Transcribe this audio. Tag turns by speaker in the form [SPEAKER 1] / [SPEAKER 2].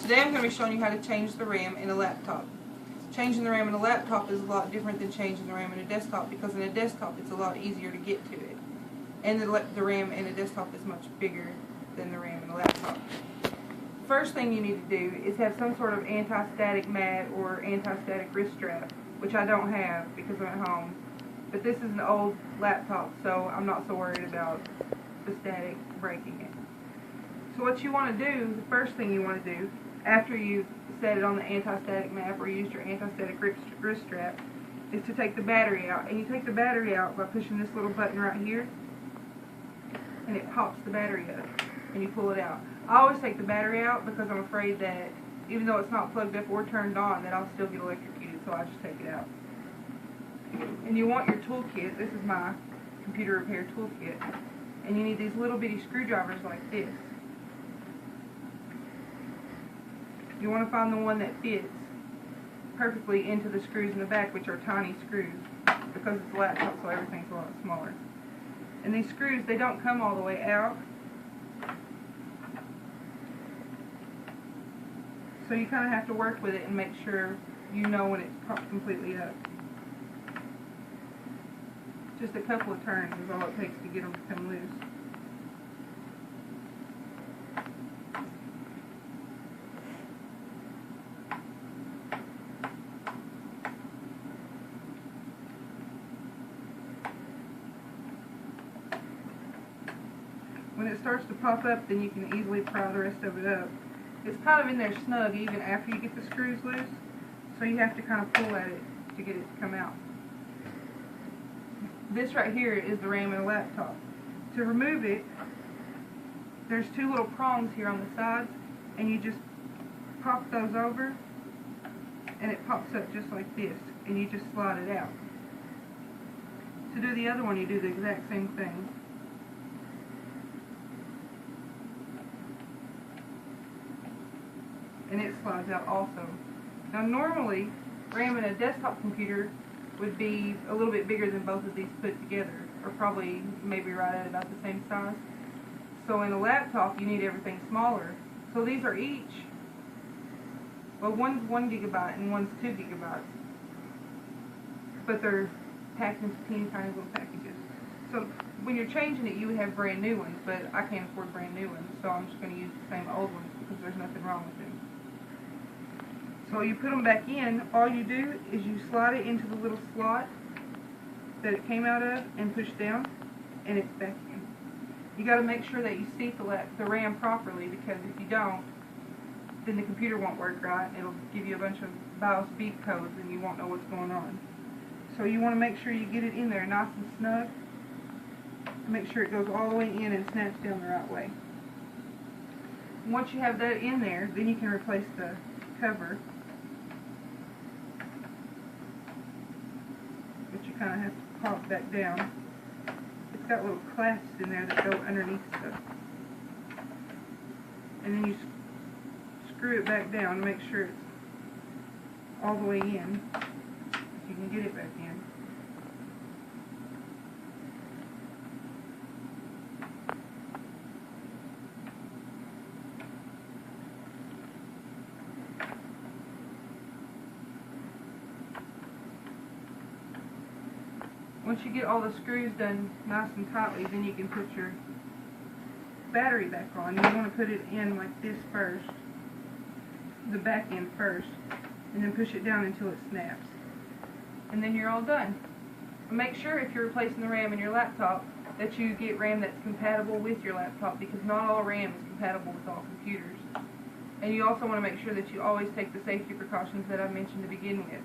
[SPEAKER 1] Today I'm going to be showing you how to change the RAM in a laptop. Changing the RAM in a laptop is a lot different than changing the RAM in a desktop, because in a desktop it's a lot easier to get to it. And the RAM in a desktop is much bigger than the RAM in a laptop. First thing you need to do is have some sort of anti-static mat or anti-static wrist strap, which I don't have because I'm at home. But this is an old laptop, so I'm not so worried about the static breaking it. So what you want to do, the first thing you want to do, after you've set it on the anti-static mat or used your anti-static wrist strap, is to take the battery out. And you take the battery out by pushing this little button right here, and it pops the battery up, and you pull it out. I always take the battery out because I'm afraid that even though it's not plugged up or turned on, that I'll still get electrocuted, so I just take it out. And you want your toolkit. This is my computer repair toolkit. And you need these little bitty screwdrivers like this. You want to find the one that fits perfectly into the screws in the back, which are tiny screws, because it's a laptop, so everything's a lot smaller. And these screws, they don't come all the way out, so you kind of have to work with it and make sure you know when it's popped completely up. Just a couple of turns is all it takes to get them to come loose. When it starts to pop up, then you can easily pry the rest of it up. It's kind of in there snug even after you get the screws loose, so you have to kind of pull at it to get it to come out. This right here is the RAM in a laptop. To remove it, there's two little prongs here on the sides, and you just pop those over, and it pops up just like this, and you just slide it out. To do the other one, you do the exact same thing. And it slides out also. Now normally, RAM in a desktop computer would be a little bit bigger than both of these put together, or probably maybe right at about the same size. So in a laptop, you need everything smaller. So these are each, well, one's 1 gigabyte and one's 2 gigabytes, but they're packed into teeny tiny little packages. So when you're changing it, you would have brand new ones, but I can't afford brand new ones, so I'm just going to use the same old ones because there's nothing wrong with them. So you put them back in. All you do is you slide it into the little slot that it came out of and push down, and it's back in. You got to make sure that you seat the RAM properly, because if you don't, then the computer won't work right. It'll give you a bunch of BIOS beep codes and you won't know what's going on. So you want to make sure you get it in there nice and snug. Make sure it goes all the way in and snaps down the right way. And once you have that in there, then you can replace the cover, but you kind of have to pop back down. It's got little clasps in there that go underneath stuff. And then you screw it back down to make sure it's all the way in, if you can get it back in. Once you get all the screws done nice and tightly, then you can put your battery back on. You want to put it in like this first, the back end first, and then push it down until it snaps. And then you're all done. And make sure if you're replacing the RAM in your laptop that you get RAM that's compatible with your laptop, because not all RAM is compatible with all computers. And you also want to make sure that you always take the safety precautions that I mentioned to begin with.